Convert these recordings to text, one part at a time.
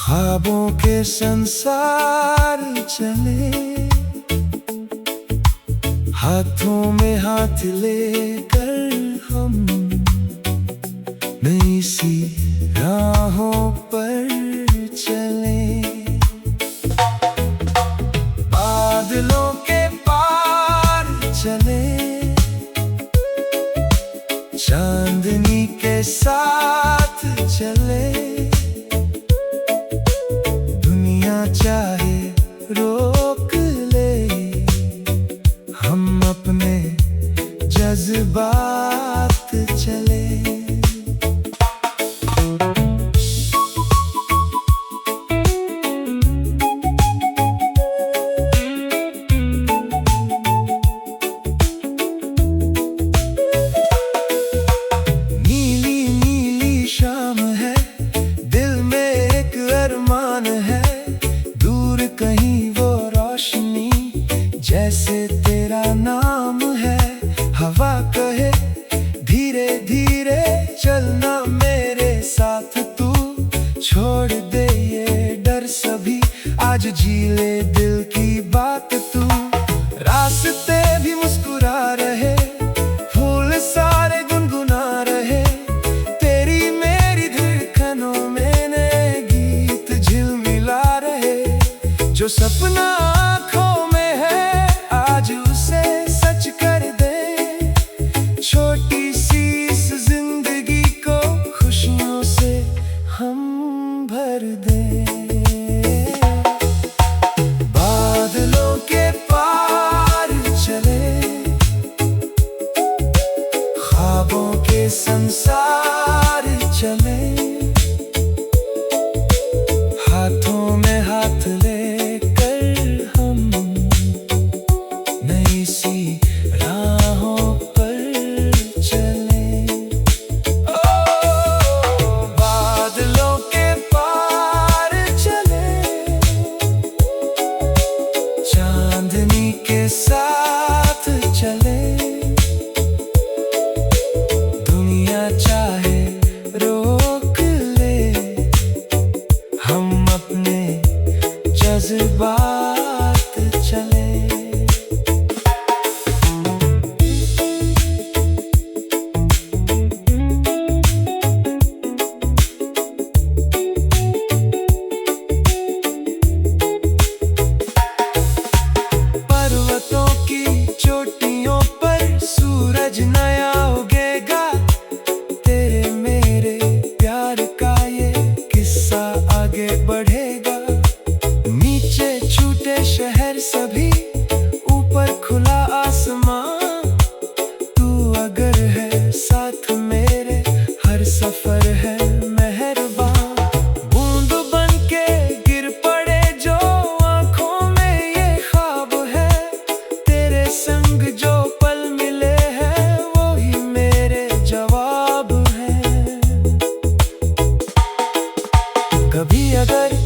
ख्वाबों के संसार चले, हाथों में हाथ लेकर हम नई सी राहों पर चले। बादलों के पार चले, चांदनी के साथ चले। दुनिया चाहे रोक ले, हम अपने जज्बात चले। नीली नीली शाम है, दिल में एक अरमान है। दूर कहीं वो रोशनी जैसे तेरा नाम है। हवा कहे धीरे धीरे चलना मेरे साथ तू। छोड़ दे ये डर सभी, आज जी ले दिल की बात तू। रास्ते भी मुस्कुरा रहे, फूल सारे गुनगुना रहे। तेरी मेरी धड़कनों में नए गीत झिलमिला रहे। जो सपना आँखों में है, आज उसे सच कर दे। छोटी सी इस जिंदगी को खुशियों से हम भर दे। बादलों के पार चले, ख्वाबों के संसार चले। हाथों में हाथ लेकर हम नई सी राहों पर चले। ओ बादलों के पार चले, चांदनी के साथ चले। दुनिया चाहे रोक ले, हम अपने जज्बात चले। पर्वतों की चोटियों पर सूरज नया उगेगा। तेरे मेरे प्यार का ये किस्सा आगे बढ़ेगा। नीचे छूटे शहर सभी, ऊपर खुला आसमां। तू अगर है साथ मेरे, हर सफर है मेहरबान। बूंद बन के गिर पड़े जो आँखों में ये ख्वाब है। तेरे संग जो पल मिले हैं, वो ही मेरे जवाब हैं। कभी अगर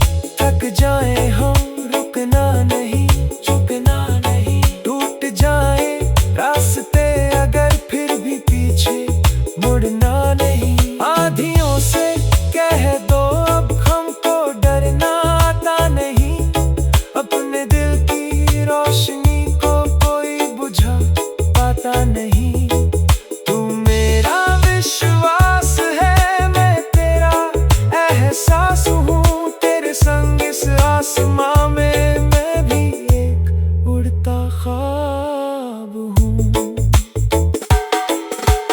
थक जाए हम, रुकना नहीं, झुकना नहीं। टूट जाए रास्ते अगर, फिर भी पीछे मुड़ना नहीं। आँधियों से कह दो अब हमको डरना आता नहीं। अपने दिल की रोशनी को कोई बुझा पाता नहीं। तू मेरा विश्वास है, मैं तेरा एहसास हूँ। तेरे संग इस आसमां में मैं भी एक उड़ता ख्वाब हूँ।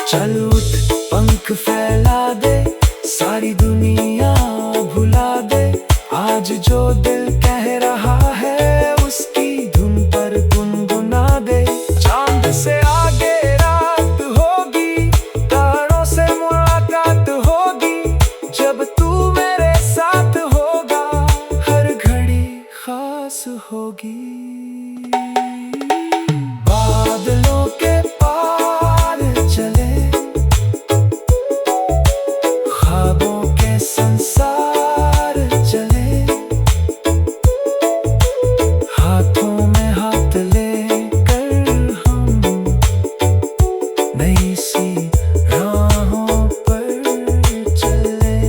चल उठ, पंख फैला दे, सारी दुनिया भुला दे। आज जो दिल कह रहा है, उसकी धुन पर गुनगुना दे। चांद से आगे रात होगी, तारों से मुलाकात होगी। जब तू मेरे साथ होगा, हर घड़ी खास होगी। बादलों के पार चले, ख्वाबों के संसार चले। हाथों में हाथ लेकर हम नई सी राहों पर चले।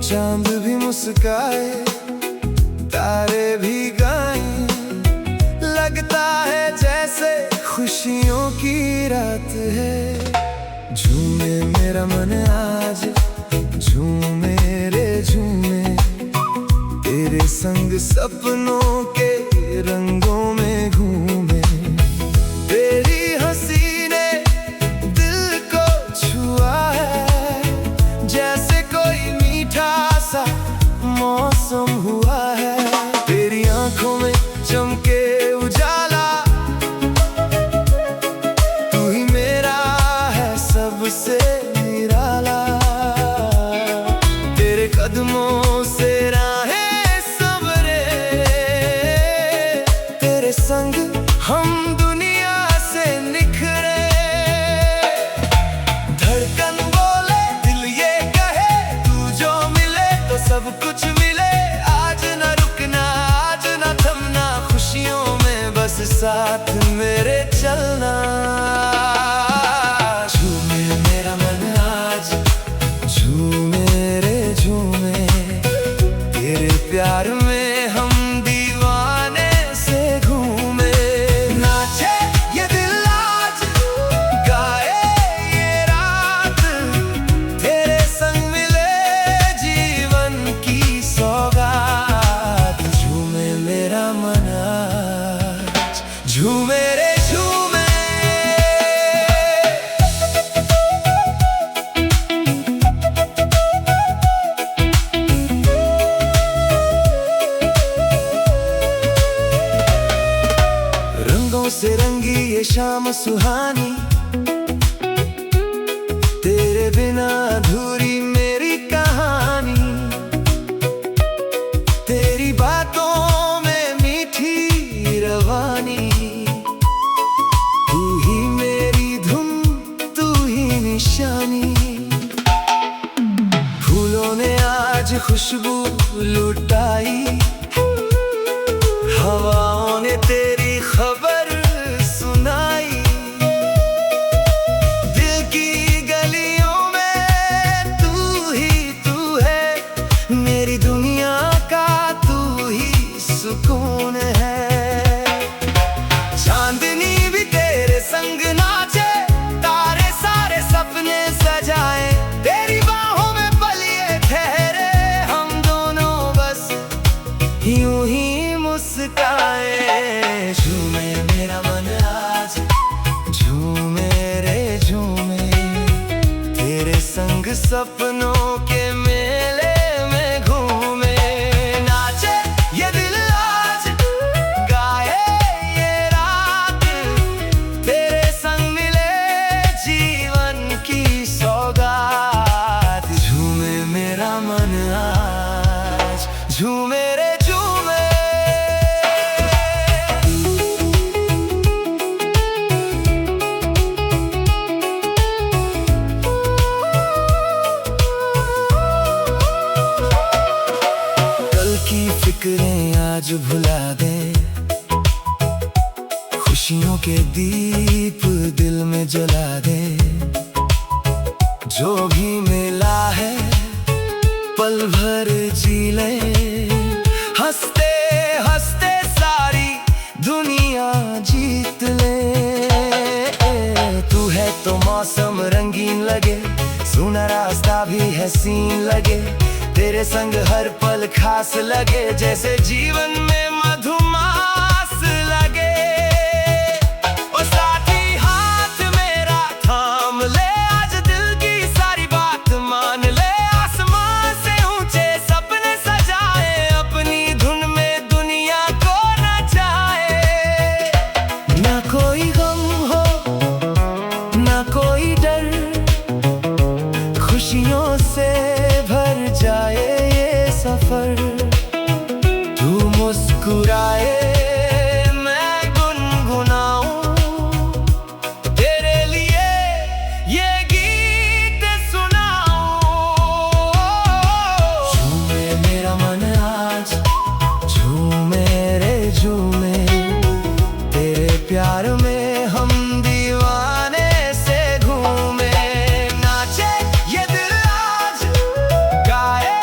चांद भी मुस्काए, तारे भी गाएं, लगता है जैसे खुशियों की रात है। झूमे मेरा मन आज, झूमे रे झूमे, तेरे संग सपनों के रंगों में घूमे। तेरी हंसी ने दिल को छुआ है, जैसे कोई मीठा सा मौसम हुआ है। तेरी आंखों में चमके उजाला, तू ही मेरा है सबसे निराला। तेरे कदमों से राहें सबरे, तेरे संग हम दुनिया से निखरे। धड़कन बोले, दिल ये कहे, तू जो मिले तो सब कुछ मिले। आज न रुकना, आज न थमना, खुशियों में बस साथ मेरे चलना। झूमे मेरा मन आज, झूमे रे झूमे, तेरे प्यार में हम दीवाने से घूमे। नाचे ये दिल आज, गाए ये रात, तेरे संग मिले जीवन की सौगात। झूमे मेरा मन आज, झूमे रे झूमे। रंगों से रंगी ये शाम सुहानी, तेरे बिना अधूरी मेरी कहानी। तेरी बातों में मीठी रवानी, तू ही मेरी धुन, तू ही निशानी। फूलों ने आज खुशबू लुटाई, हवाओं ने तेरी खबर सुनाई। दिल की गलियों में तू है, मेरी दुनिया का तू ही सुकून है। चांदनी भी तेरे संग नाचे, तारे सारे सपने सजाए। तेरी बाहों में पलिए ठहरे, हम दोनों बस यूं ही मुस्काए। झूमे मेरा मन आज, झूमे रे झूमे, तेरे संग सपनों के मेले में घूमे। नाचे ये दिल आज, गाए ये रात, तेरे संग मिले जीवन की सौगात। झूमे मेरा मन आज, झूमे रे झूमे। कल की फिक्रें आज भुला दे, खुशियों के दीप दिल में जला दे। जो भी मिला है पल भर जी ले, हंसते हंसते सारी दुनिया जीत ले। तू है तो मौसम रंगीन लगे, सुना रास्ता भी हसीन लगे। तेरे संग हर पल खास लगे, जैसे जीवन में मधुमास लगे। ओ साथी हाथ मेरा थाम ले, आज दिल की सारी बात मान ले। आसमां से ऊंचे सपने सजाए, अपनी धुन में दुनिया को नचाए। ना कोई गम हो, ना कोई डर, खुशियों से भर जाए ये सफर। तू मुस्कुराए, मैं गुनगुनाऊं, तेरे लिए ये गीत सुनाऊं। झूमे मेरा मन आज, झूमे रे झूमे, तेरे प्यार में हम दीवाने से घूमे। नाचे ये दिल आज, गाए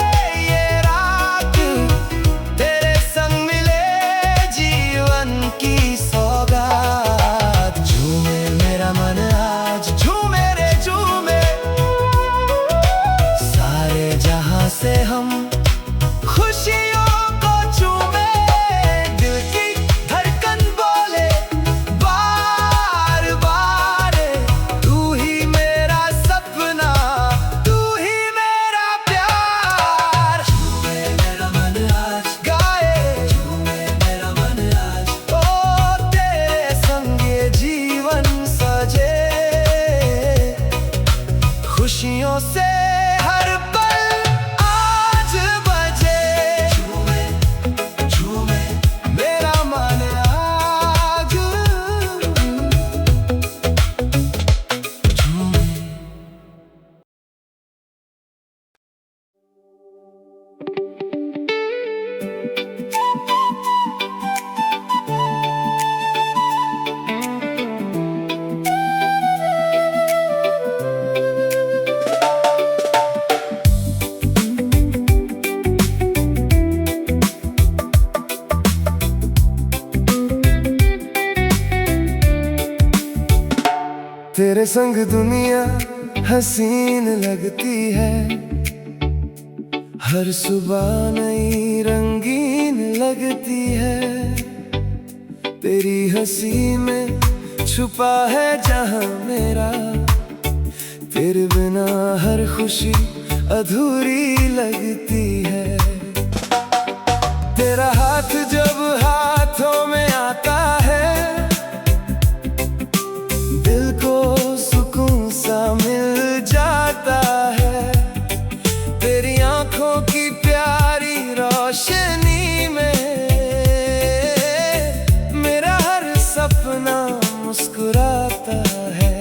संग दुनिया हसीन लगती है, हर सुबह नई रंगीन लगती है। तेरी हंसी में छुपा है जहां मेरा, तेरे बिना हर खुशी अधूरी लगती है। तेरा हाथ जब हाथों में आता है, दिल को सुकून सा मिल जाता है। तेरी आंखों की प्यारी रोशनी में मेरा हर सपना मुस्कुराता है।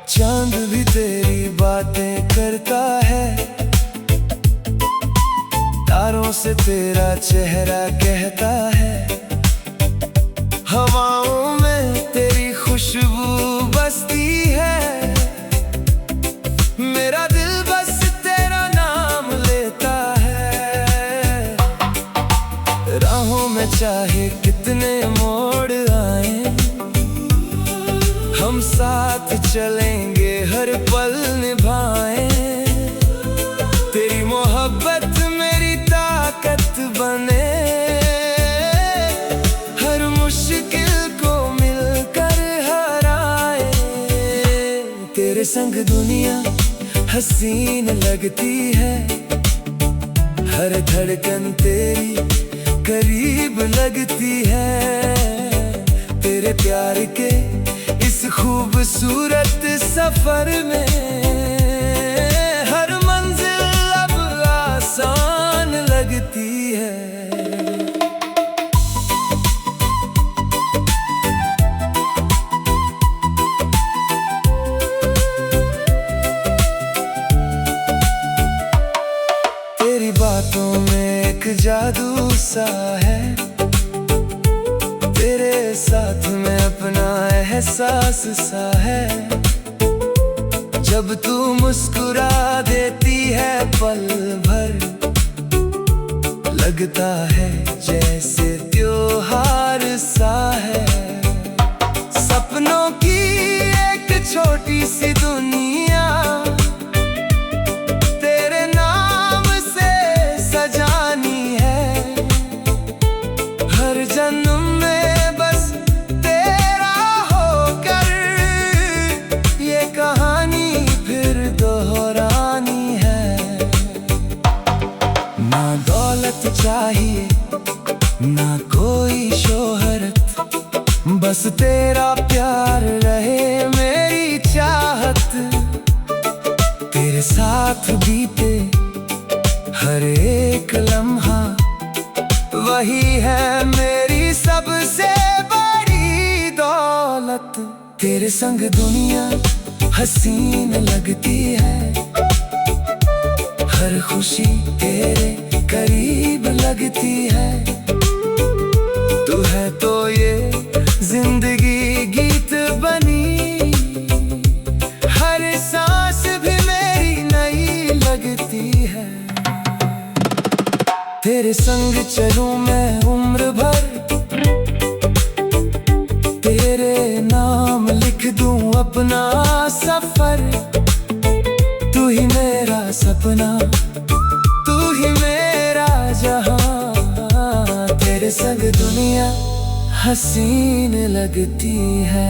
चांद भी तेरी बातें करता है, तारों से तेरा चेहरा कहता है। हवाओं में तेरी खुशबू बसती है, मेरा दिल बस तेरा नाम लेता है। राहों में चाहे कितने मोड़ आए, हम साथ चलेंगे हर पल निभाएं। तेरी मोहब्बत मेरी ताकत बने, हर मुश्किल को मिलकर हराए। तेरे संग दुनिया हसीन लगती है, हर धड़कन तेरी करीब लगती है। तेरे प्यार के इस खूबसूरत सफर में हर मंजिल अब आसान लगती है। तेरी बातों में एक जादू सा है, तेरे साथ में अपना एहसास सा है। जब तू मुस्कुरा देती है पल भर, लगता है जैसे त्योहार सा है। सपनों की एक छोटी सी दुनिया तेरे नाम से सजानी है। हर जन्म में बस तेरा होकर ये कहानी फिर दोहरानी है। ना दौलत चाहिए ना कोई शोहरत, बस तेरा प्यार रहे मेरी चाहत। तेरे साथ बीते हर एक लम्हा, वही है मेरी सबसे बड़ी दौलत। तेरे संग दुनिया हसीन लगती है, हर खुशी तेरे करीब लगती है। तू है तो ये जिंदगी गीत बनी, हर सांस भी मेरी नई लगती है। तेरे संग चलूं मैं उम्र भर, तेरे नाम लिख दूं अपना सफर। तू ही मेरा सपना, तू ही मेरा जहां। तेरे संग दुनिया हसीन लगती है।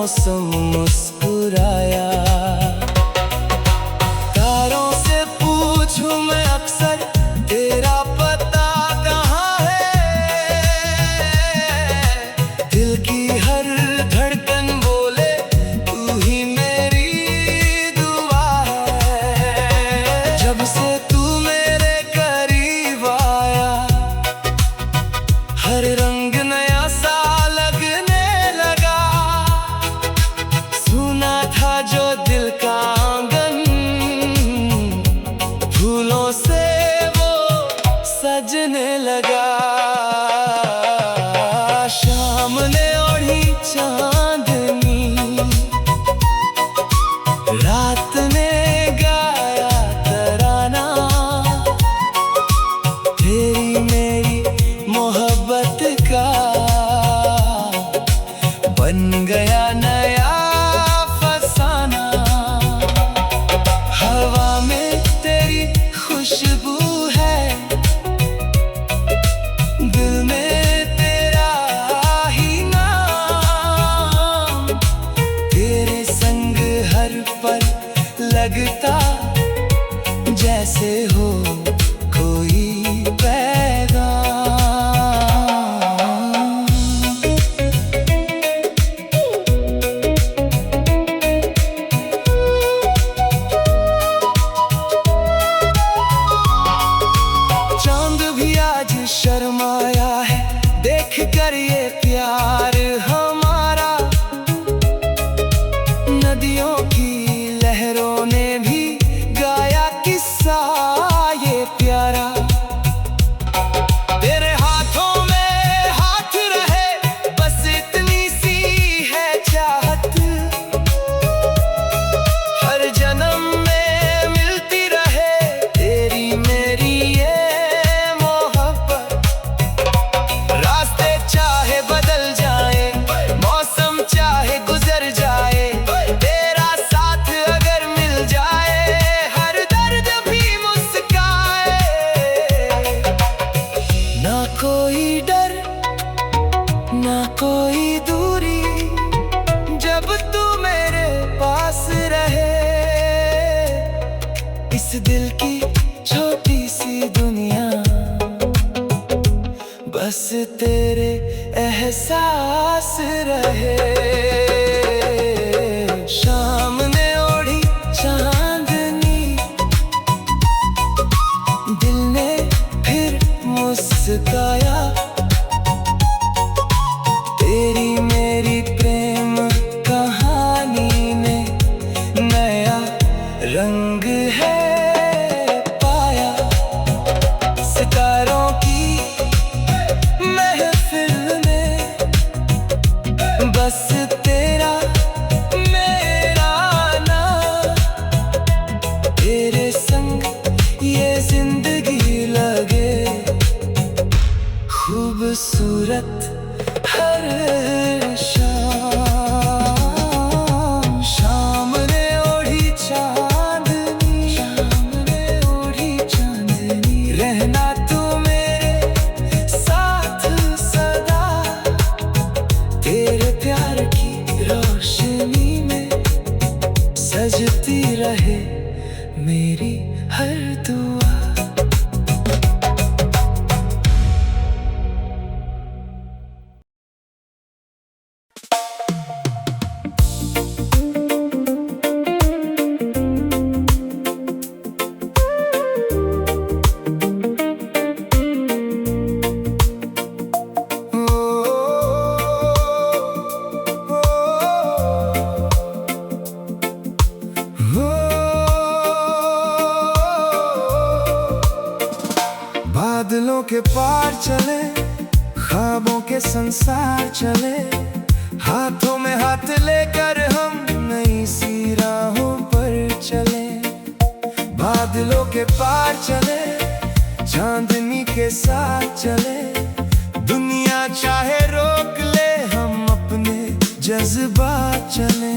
मौसम मुस्कुराया। तारों से पूछूं मैं अक्सर तेरा पता कहाँ है। दिल की हर धड़कन बोले तू ही मेरी दुआ है। जब से तू मेरे करीब आया हर रंग नया सा लगने लगा। सुना था जो दिल का आंगन फूलों से वो सजने लगा। शाम ने ओढ़ी चांदनी, रात ने गाया तराना। तेरी मेरी मोहब्बत का बन गया नया फसाना। हवा में तेरी खुशबू है, दिल में तेरा ही नाम। तेरे संग हर पल लगता जैसे हो कोई पैगाम। चांद भी आज शर्माया है देख कर ये प्यार हमारा। नदियों की लहरों ने भी गाया किस्सा ये प्यारा। तेरे हाथों में हाथ रहे बस इतनी सी है चाहत। हर जन्म में मिलती रहे तेरी मेरी ये मोहब्बत। रास्ते चाहे बदल जाए, मौसम चाहे गुजर जाए, तेरा साथ अगर मिल जाए हर दर्द भी मुस्काए। ना कोई डर ना कोई दूरी, जब तू मेरे पास रहे। इस दिल की छोटी सी दुनिया बस तेरे एहसास रहे। शाम ने ओढ़ी चांदनी, दिल ने फिर मुस्काया। तेरी मेरी प्रेम कहानी में नया रंग है पाया। सितारों की महफिल में बस तेरा मेरा नाम। तेरे संग ये जिंदगी लगे खूबसूरत हर शाम। शाम ने ओढ़ी चांदनी, शाम ने ओढ़ी चांदनी। रहना तू मेरे साथ सदा, तेरे प्यार की रोशनी में सजती रहे मेरी हर दुआ। बादलों के पार चले, ख्वाबों के संसार चले। हाथों में हाथ लेकर हम नई सी राहों पर चले। बादलों के पार चले, चांदनी के साथ चले। दुनिया चाहे रोक ले, हम अपने जज्बात चले।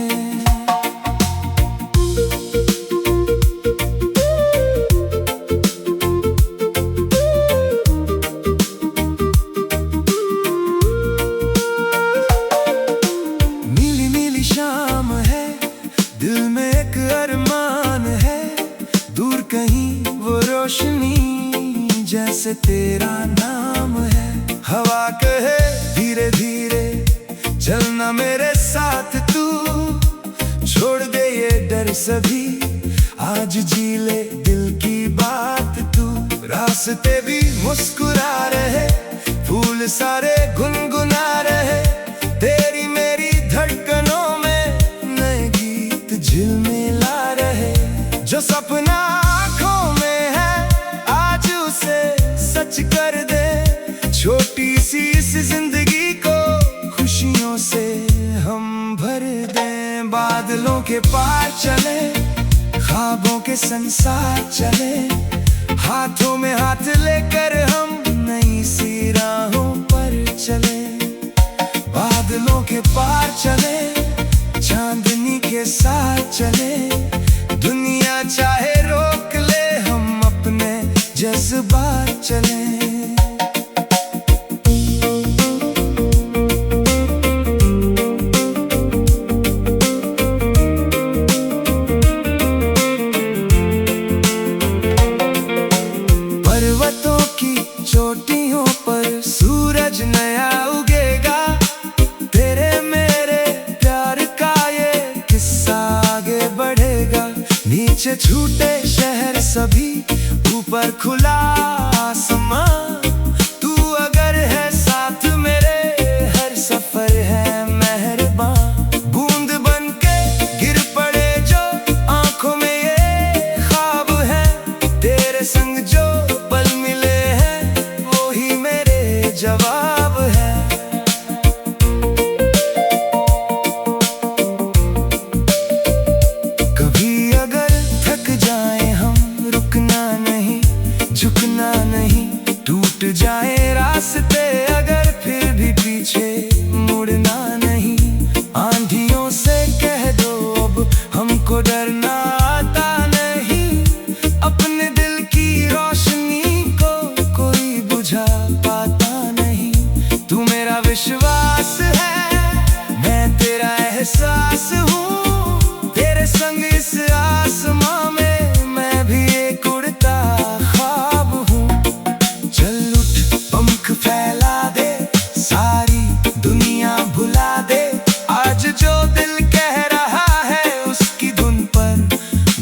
से तेरा नाम है। हवा कहे धीरे धीरे चलना मेरे साथ तू, छोड़ दे ये डर सभी, आज जी ले दिल की बात तू। रास्ते भी मुस्कुरा रहे, फूल सारे गुनगुना रहे, तेरी मेरी धड़कनों में नए गीत झिलमिला रहे। जो सपना आँखों में है आज उसे सच कर दे, छोटी सी इस जिंदगी को खुशियों से हम भर दें। बादलों के पार चले, ख्वाबों के संसार चले, हाथों में हाथ लेकर हम नई सी राहों पर चले। बादलों के पार चले, चांदनी के साथ चले, दुनिया चाहे रोक ले हम अपने जज्बात चले। पर्वतों की चोटियों पर सूरज नया उगेगा, तेरे मेरे प्यार का ये किस्सा आगे बढ़ेगा। नीचे छूटे शहर सभी, ऊपर खुला आसमां, तू अगर है साथ मेरे हर सफर है मेहरबान। बूंद बन के गिर पड़े जो आंखों में ये ख्वाब है, तेरे संग जो पल मिले हैं वो ही मेरे जवाब है। कभी अगर थक जाए हम रुकना नहीं, झुकना नहीं, टूट जाए रास्ते अगर फिर भी पीछे मुड़ना नहीं। आंधियों से कह दो अब हमको डरना आता नहीं, अपने दिल की रोशनी को कोई बुझा पाता नहीं। तू मेरा विश्वास है, मैं तेरा एहसास हूँ, तेरे संग इस आसमां में मैं भी एक उड़ता ख्वाब हूँ। चल उठ पंख फैला दे, सारी दुनिया भुला दे, आज जो दिल कह रहा है उसकी धुन पर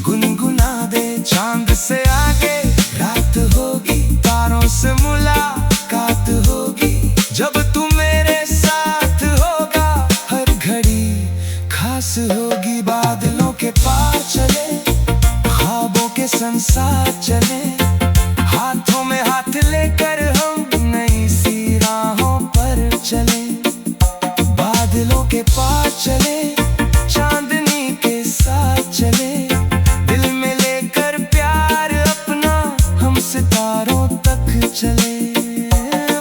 गुनगुना दे। चांद से आगे रात होगी, तारों से मुलाकात होगी, जब तू मेरे साथ होगा हर घड़ी खास होगी। बादलों के पार चले, ख्वाबों के संसार चले, हाथों में हाथ लेकर हम नई सी राहों पर चले। बादलों के पार चले, चांदनी के साथ चले, दिल में लेकर प्यार अपना हम सितारों तक चले।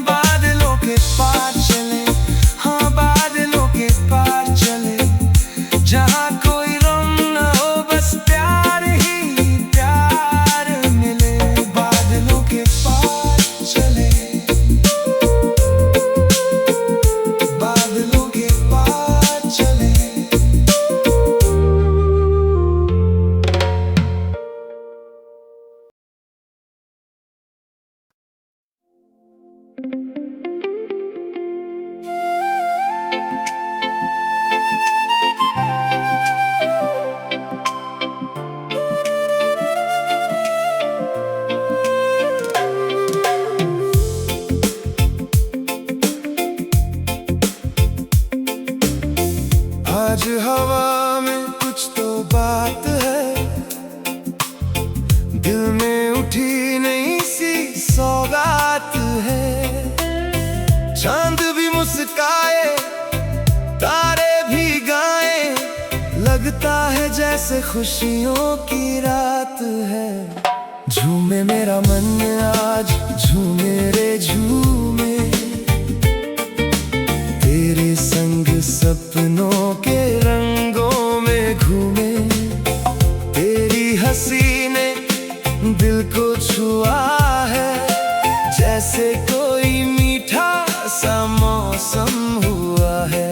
बादलों के पार चले, हाँ बादलों के पार चले, जहाँ कोई गम न हो बस प्यार ही प्यार मिले। बादलों के पार चले, बादलों के पार चले। आज हवा में कुछ तो बात है, दिल में उठी नई सी सौगात है। चांद भी मुस्काए, तारे भी गाए, लगता है जैसे खुशियों की रात है। झूमे मेरा मन आज, झूमे रे झूमे, तेरे संग सपनों के रंगों में घूमे। तेरी हंसी ने दिल को छुआ है, जैसे कोई मीठा सा मौसम हुआ है।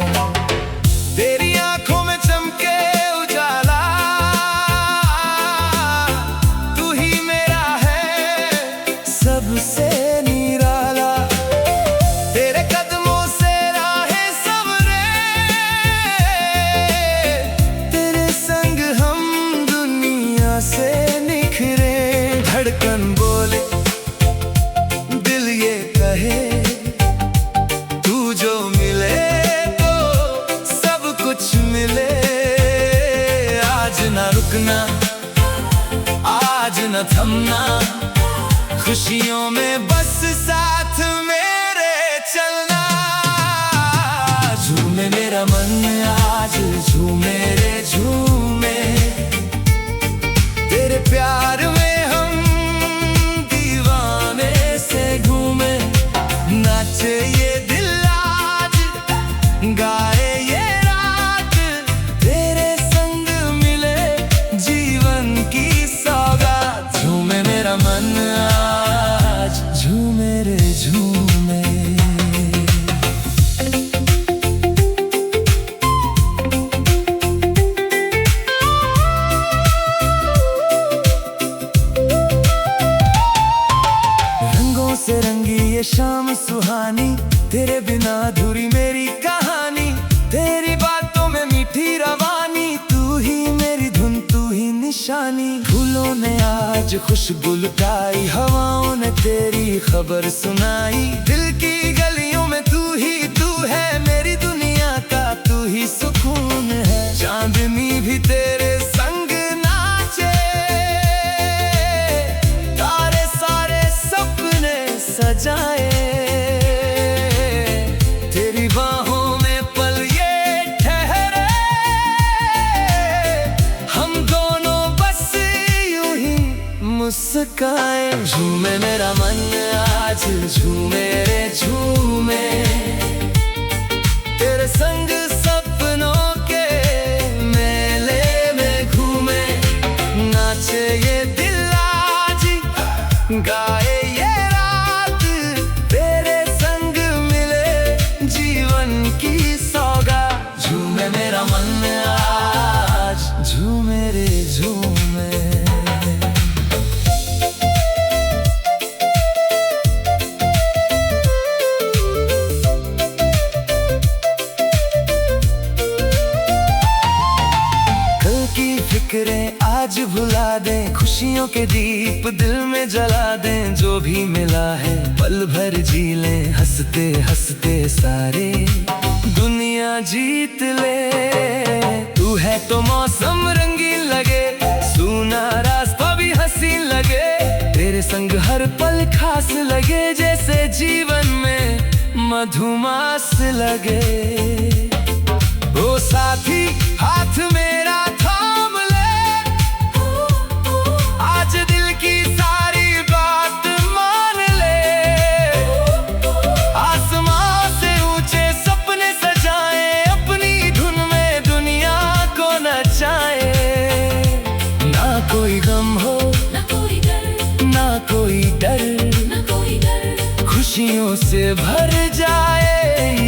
तेरी आंखों में चमके उजाला, तू ही मेरा है सबसे रुकना, आज न थमना, खुशियों में बस साथ मेरे चलना। झूमे मेरा मन आज, झूमे रे झूमे, तेरे प्यार में हम दीवाने से घूमे। नाचे ये दिल आज, गाए ये रात, तेरे संग मिले जीवन की सौगात। झूमे मेरा मन आज, झूमे रे झूमे। रंगों से रंगी ये शाम सुहानी, तेरे बिना अधूरी मेरी कहानी। तेरी बातों में मीठी रवानी, तू ही मेरी धुन, तू ही निशानी। फूलों ने आज खुशबू लुटाई, हवाओं ने तेरी खबर सुनाई। दिल की गलियों में तू है, मेरी दुनिया का तू ही सुकून है। चांदनी भी तेरे संग नाचे, तारे सारे सपने सजाए। तेरी बाहों में पल ये ठहरे, हम दोनों बस यूं ही मुस्काए। झूमे मेरा मन आज, झूमे रे झूमे, तेरे संग सपनों के मेले में घूमे। नाचे ये दिल आज, गाए ये रात, तेरे संग मिले जीवन की सौगात। झूमे मेरा मन आज, झूमे रे झूमे। कल की फिक्रें आज भुला दें, खुशियों के दीप दिल में जला दें। जो भी मिला है पल भर जी लें, हंसते हंसते सारे दुनिया जीत ले। तू है तो मौसम रंगीन लगे, सूना रास्ता भी हसीन लगे। तेरे संग हर पल खास लगे, जैसे जीवन में मधुमास लगे। ओ साथी हाथ मेरा थाम ले, आज दिल की सारी बात मान ले। आसमां से ऊंचे सपने सजाए, अपनी धुन में दुनिया को नचाए। ना कोई गम हो, ना कोई डर, ना कोई डर, ना कोई डर। खुशियों से भर जाए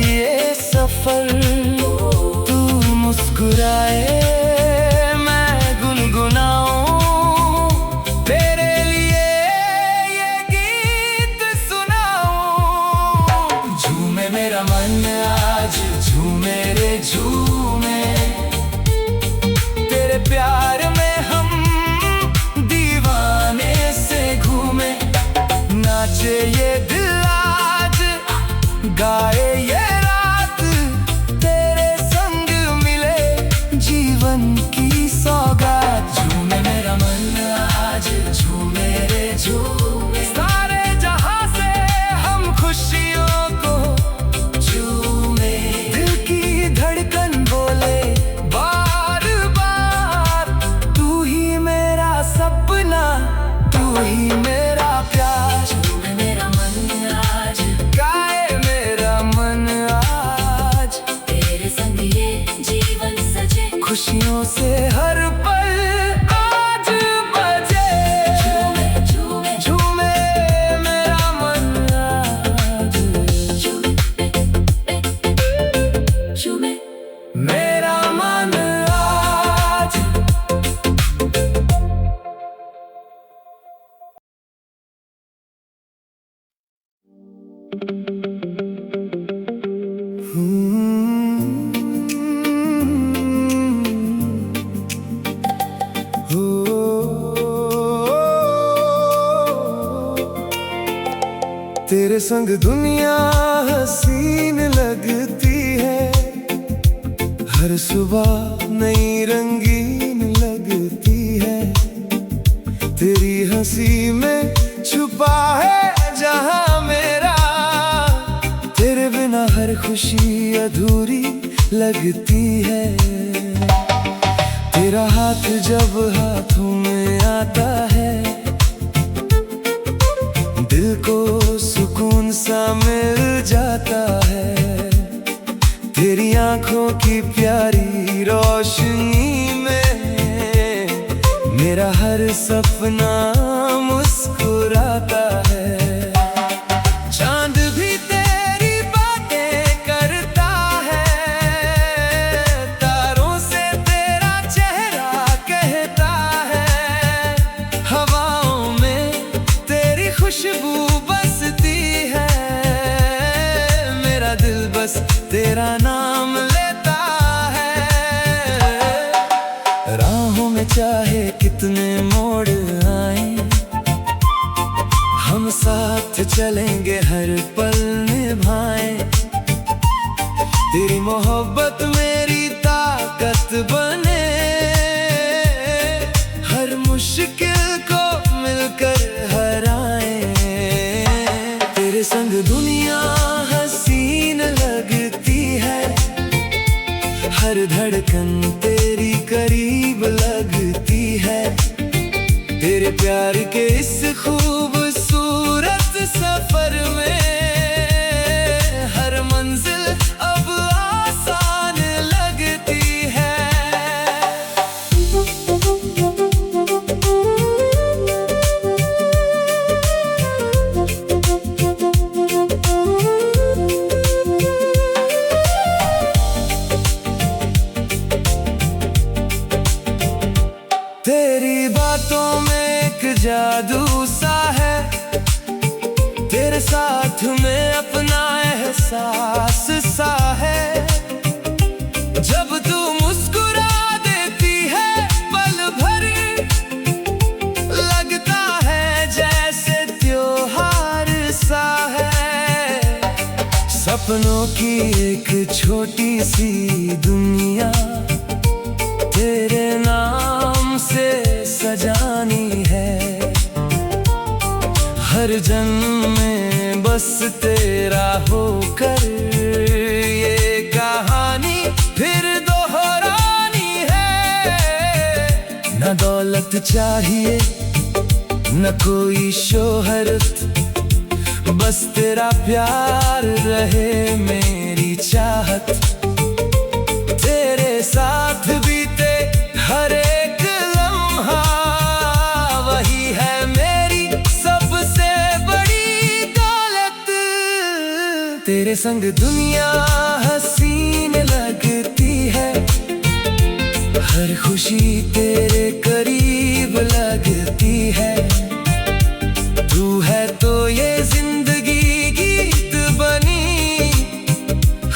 ये सफर, तू मुस्कुराए मैं गुनगुनाऊं, तेरे लिए ये गीत सुनाऊं। झूमे मेरा मन आज, झूमे रे झूमे, तेरे प्यार में हम दीवाने से घूमे। नाचे ये दिल आज, गाए ये रात, तेरे संग मिले जीवन की सौगात। झूमे मेरा मन आज, झूमे रे झूमे, सारे जहां से हम खुशियों को झूमे। दिल की धड़कन बोले बार बार, तू ही मेरा सपना, तू ही मेरा प्यार। झूमे मेरा मन आज, गाए मेरा मन आज, तेरे संग ये जीवन सजे। खुशियों से हर पल आज बजे। झूमे झूमे झूमे मेरा मन आज, झूमे मेरा मन आज। तेरे संग दुनिया हसीन लगती है, हर सुबह नई रंगीन लगती हंसी में छुपा है जहां मेरा। तेरे बिना हर खुशी अधूरी लगती है। तेरा हाथ जब हाथों में आता है, दिल को सुकून सा मिल जाता है। तेरी आंखों की प्यारी रोशनी में मेरा हर सपना मुस्कुराता है। चांद भी तेरी बातें करता है, तारों से तेरा चेहरा कहता है। हवाओं में तेरी खुशबू बसती है, मेरा दिल बस तेरा नाम लेता है। राहों में चाहे कितने मोड़ आए, हम साथ चलेंगे हर पल निभाएं। तेरी मोहब्बत मेरी ताकत बने, हर मुश्किल को मिलकर हराएं। तेरे संग दुनिया हसीन लगती है, हर धड़कन तेरी करीब लगती है। तेरे प्यार के इस खूबसूरत सफर में हर मंजिल अब आसान लगती है। तेरी बातों में एक जादू सा है, तेरे साथ में अपना एहसास सा है। जब तू मुस्कुरा देती है पल भर, लगता है जैसे त्योहार सा है। सपनों की एक छोटी सी दुनिया तेरे नाम से सजानी है। हर जन्म में बस तेरा होकर ये कहानी फिर दोहरानी है। न दौलत चाहिए न कोई शोहरत, बस तेरा प्यार रहे मेरी चाहत। तेरे साथ बीते हर एक लम्हा वही है मेरी सबसे बड़ी दौलत। तेरे संग दुनिया हसीन लगती है, हर खुशी तेरे करीब लगती है। तू है तो ये जिंदगी गीत बनी,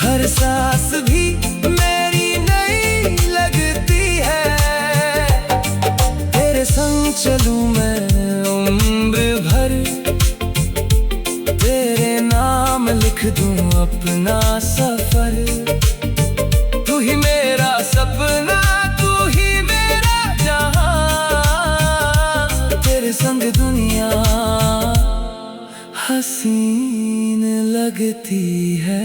हर सांस भी मेरी नई लगती है। तेरे संग चलूं मैं उम्र भर, तेरे नाम लिख दूं अपना सफर। तू ही मेरा सपना, तू ही मेरा जहां। तेरे संग दुनिया हसीन लगती है।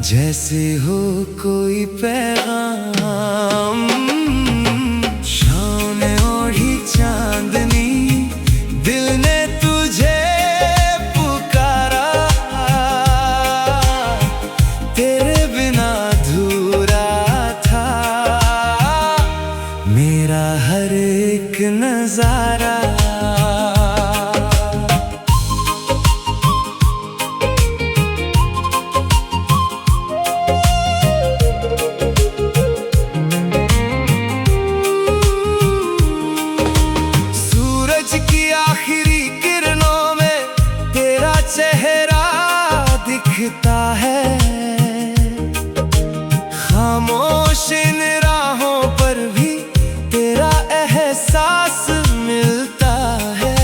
जैसे हो कोई पैगाम। शाम ने ओढ़ी चांदनी, दिल ने तुझे पुकारा, तेरे बिना अधूरा था मेरा हर एक नजारा। चेहरा दिखता है, खामोश इन राहों पर भी तेरा एहसास मिलता है।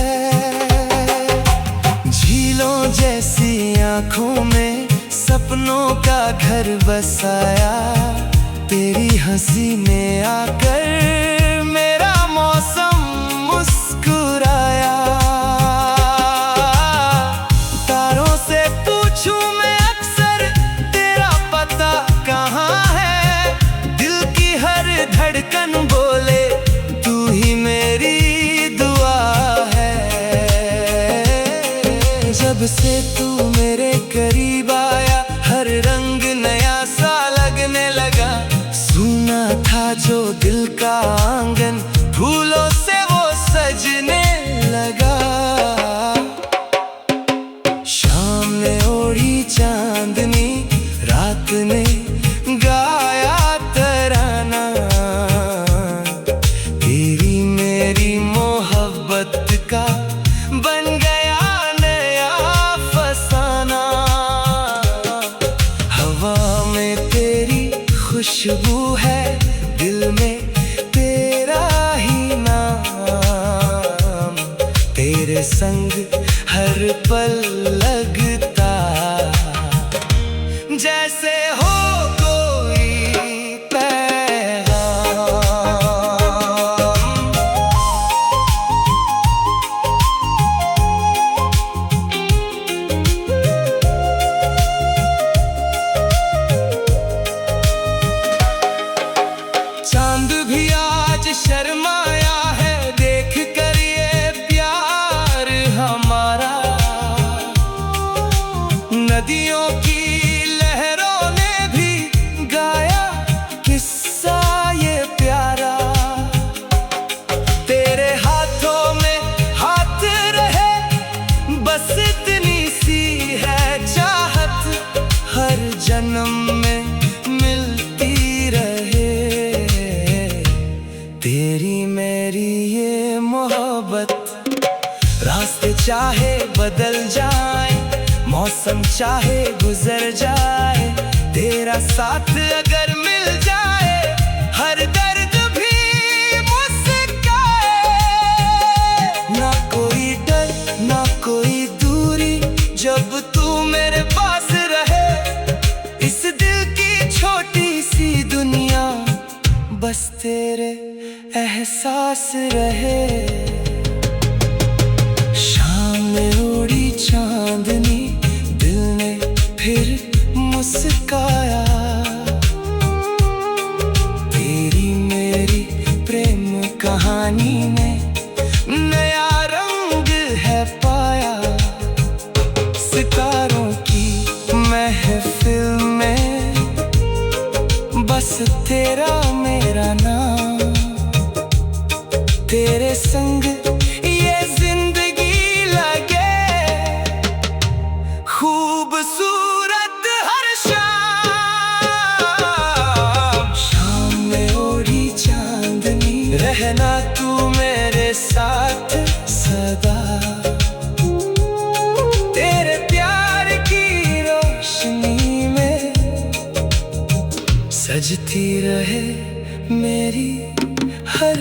झीलों जैसी आंखों में सपनों का घर बसाया, तेरी हंसी ने आकर मेरा मौसम मुस्कुराया। धड़कन बोले तू ही मेरी दुआ है। जब से तू मेरे करीब आया, हर रंग नया सा लगने लगा। सुना था जो दिल का आंगन, फूलों से वो सजने लगा। शाम ने ओढ़ी चांदनी, रात ने गाया तराना, तेरी मेरी मोहब्बत का बन गया नया फसाना। हवा में तेरी खुशबू है, दिल में तेरा ही नाम, तेरे संग हर पल लगता जैसे हो शर्माया है देख कर ये प्यार हमारा। नदियों की लहरों ने भी गाया किस्सा ये प्यारा। तेरे हाथों में हाथ रहे, बस इतनी सी है चाहत, हर जन्म में मिलती रहे। तेरी मेरी ये मोहब्बत, रास्ते चाहे बदल जाए, मौसम चाहे गुजर जाए, तेरा साथ अगर मिल जाए, हर दर्द भी मुस्काए। ना कोई डर ना कोई दूरी, जब तू मेरे पास रहे, इस दिल की छोटी सी दुनिया बस तेरे एहसास रहे। शाम ने ओढ़ी चांदनी, दिल ने फिर मुस्काया, तेरी मेरी प्रेम कहानी ने नया रंग है पाया। सितारों की महफिल में बस तेरा मेरा नाम, तेरे संग ये जिंदगी लगे खूबसूरत हर शाम। शाम में ओढ़ी चांदनी, रहना तू मेरे साथ सदा, तेरे प्यार की रोशनी में सजती रहे मेरी हर